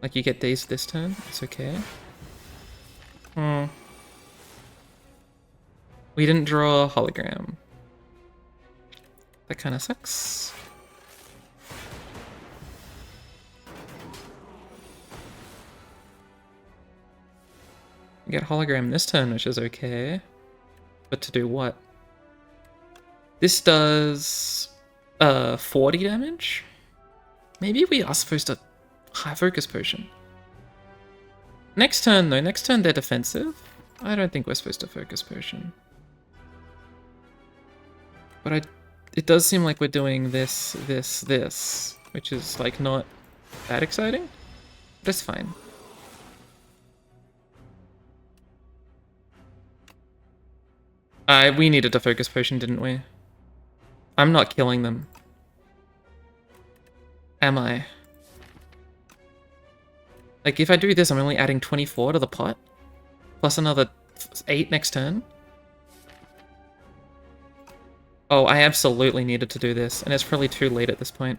Like you get dazed this turn, it's okay. We didn't draw a hologram. That kind of sucks. We get hologram this turn, which is okay. But to do what? This does 40 damage? Maybe we are supposed to high focus potion. Next turn though, next turn they're defensive. I don't think we're supposed to focus potion. But it does seem like we're doing this, which is like not that exciting. But it's fine. We needed a focus potion, didn't we? I'm not killing them. Am I? Like, if I do this, I'm only adding 24 to the pot. Plus another 8 next turn. Oh, I absolutely needed to do this, and it's probably too late at this point.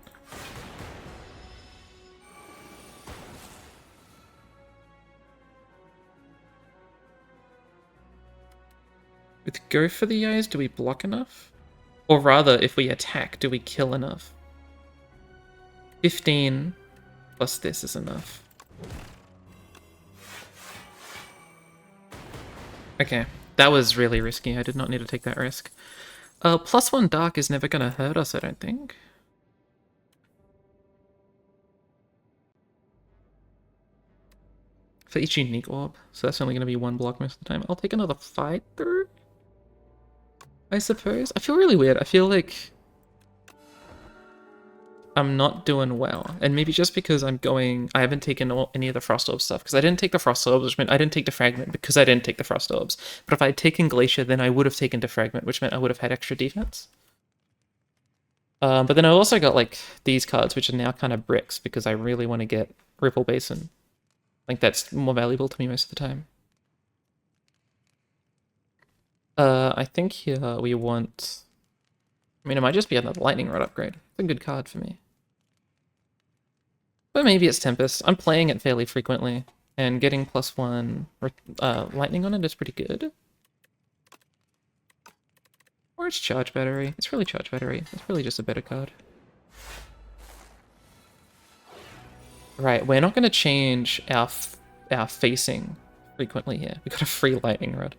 With go for the eyes, do we block enough? Or rather, if we attack, do we kill enough? 15 plus this is enough. Okay, that was really risky. I did not need to take that risk. +1 dark is never gonna hurt us, I don't think. For each unique orb, so that's only gonna be 1 block most of the time. I'll take another fight through, I suppose. I feel really weird. I feel like I'm not doing well, and maybe just because I haven't taken any of the Frost Orb stuff, because I didn't take the Frost Orbs, which meant I didn't take the Fragment because I didn't take the Frost Orbs. But if I had taken Glacier, then I would have taken Defragment, which meant I would have had extra defense. But then I also got like these cards, which are now kind of bricks, because I really want to get Ripple Basin. Like that's more valuable to me most of the time. I think here we want... I mean, it might just be another Lightning Rod upgrade. It's a good card for me. But maybe it's Tempest. I'm playing it fairly frequently. And getting +1 lightning on it is pretty good. Or it's charge battery. It's really charge battery. It's really just a better card. Right, we're not going to change our facing frequently here. We got a free lightning rod.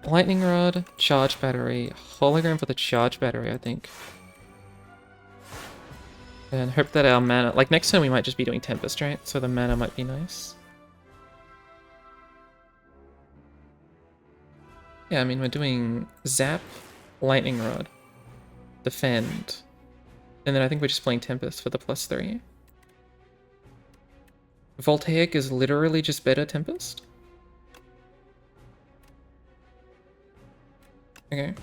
Lightning rod, charge battery, hologram for the charge battery, I think. And hope that our mana... Like, next turn we might just be doing Tempest, right? So the mana might be nice. Yeah, I mean, we're doing Zap, Lightning Rod, Defend, and then I think we're just playing Tempest for the +3. Voltaic is literally just better Tempest? Okay.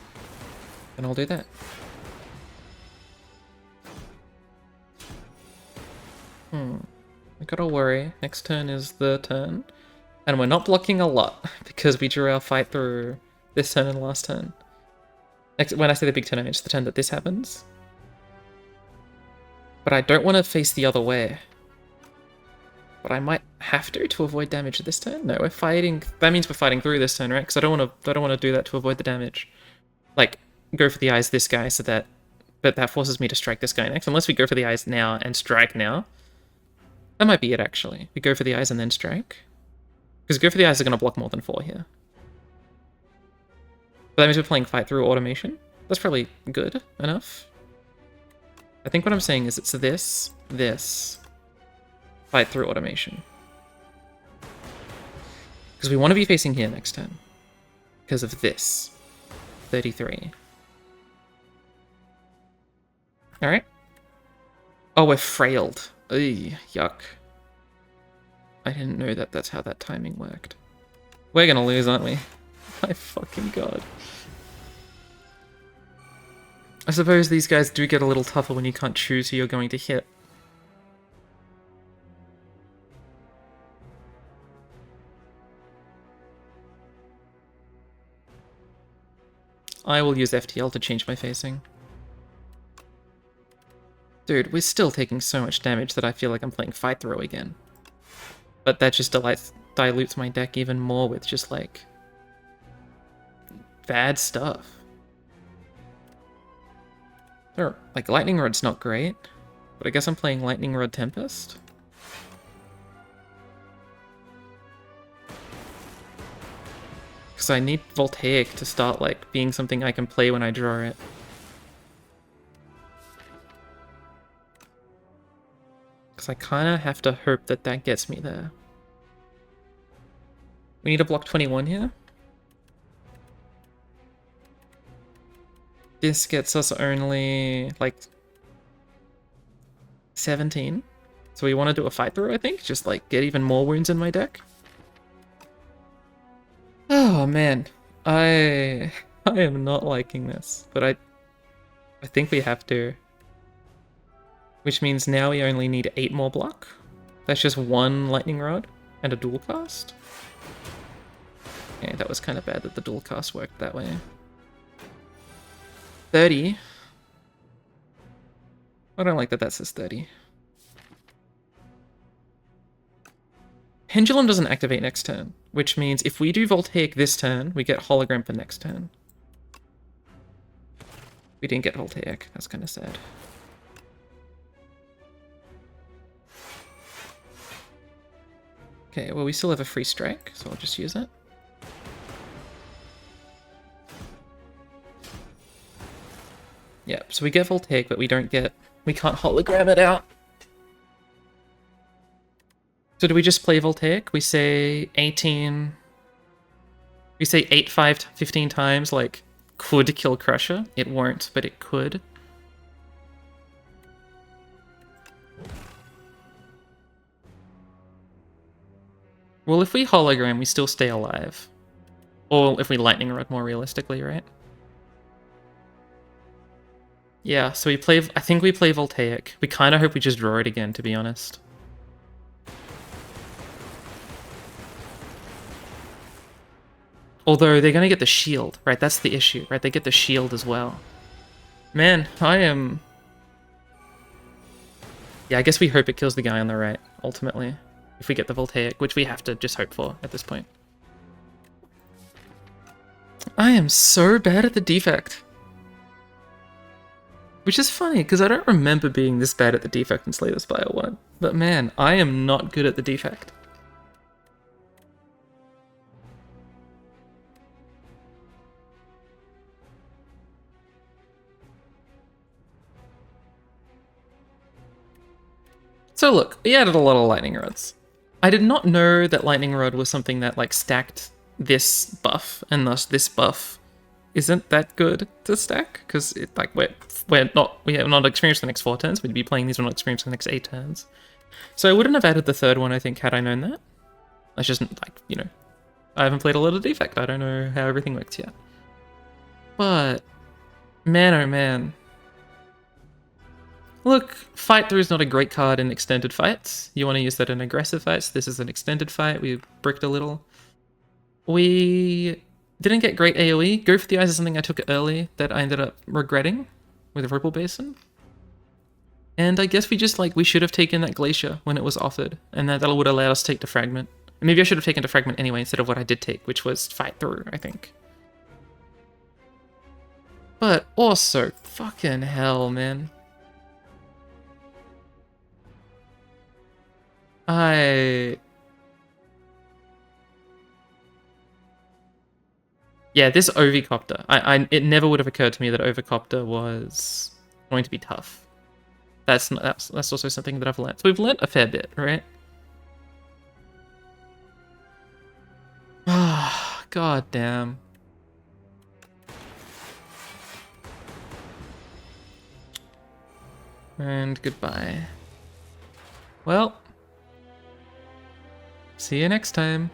Then I'll do that. I gotta worry. Next turn is the turn. And we're not blocking a lot, because we drew our fight through this turn and last turn. When I say the big turn, I mean it's the turn that this happens. But I don't want to face the other way. But I might have to avoid damage this turn. No, we're fighting. That means we're fighting through this turn, right? Because I don't want to do that to avoid the damage. Like, go for the eyes this guy so that, but that forces me to strike this guy next. Unless we go for the eyes now and strike now. That might be it, actually. We go for the eyes and then strike. Because go for the eyes are going to block more than 4 here. But that means we're playing fight through automation. That's probably good enough. I think what I'm saying is it's this, fight through automation. Because we want to be facing here next turn. Because of this. 33. Alright. Oh, we're frailed. Ugh, yuck. I didn't know that that's how that timing worked. We're gonna lose, aren't we? My fucking god. I suppose these guys do get a little tougher when you can't choose who you're going to hit. I will use FTL to change my facing. Dude, we're still taking so much damage that I feel like I'm playing fight throw again. But that just dilutes my deck even more with just, like, bad stuff. Sure, like, Lightning Rod's not great, but I guess I'm playing Lightning Rod Tempest. Because I need Voltaic to start, like, being something I can play when I draw it. Because I kind of have to hope that that gets me there. We need to block 21 here. This gets us only, like, 17. So we want to do a fight through, I think. Just, like, get even more wounds in my deck. Oh, man. I am not liking this. But I think we have to. Which means now we only need 8 more block. That's just 1 lightning rod and a dual cast. Okay, that was kind of bad that the dual cast worked that way. 30. I don't like that that says 30. Pendulum doesn't activate next turn, which means if we do Voltaic this turn, we get Hologram for next turn. We didn't get Voltaic. That's kind of sad. Okay, well, we still have a free strike, so I'll just use it. Yeah, so we get Voltaic, but we can't hologram it out. So do we just play Voltaic? We say 18... We say 8, 5, 15 times, like, could kill Crusher. It won't, but it could. Well, if we hologram, we still stay alive. Or if we lightning rod more realistically, right? Yeah, so we play... I think we play Voltaic. We kind of hope we just draw it again, to be honest. Although they're going to get the shield, right? That's the issue, right? They get the shield as well. Man, I am Yeah, I guess we hope it kills the guy on the right, ultimately. If we get the Voltaic, which we have to just hope for at this point. I am so bad at the defect. Which is funny, because I don't remember being this bad at the defect in Slay the Spire 1. But man, I am not good at the defect. So look, we added a lot of lightning rods. I did not know that lightning rod was something that like stacked this buff, and thus this buff isn't that good to stack because it like we have not experienced the next 4 turns. We'd be playing these, we're not experienced the next 8 turns. So I wouldn't have added the third one, I think, had I known that. That's just like, you know, I haven't played a lot of defect. I don't know how everything works yet. But man, oh man. Look, Fight Through is not a great card in extended fights. You want to use that in aggressive fights. This is an extended fight. We bricked a little. We didn't get great AoE. Go for the Eyes is something I took early that I ended up regretting with Ripple Basin. And I guess we just we should have taken that Glacier when it was offered, and that would allow us to take Defragment. And maybe I should have taken Defragment anyway instead of what I did take, which was Fight Through, I think. But also, fucking hell, man. Yeah, this Ovicopter. It never would have occurred to me that Ovicopter was going to be tough. That's also something that I've learnt. So we've learnt a fair bit, right? Ah, god damn. And goodbye. Well, see you next time.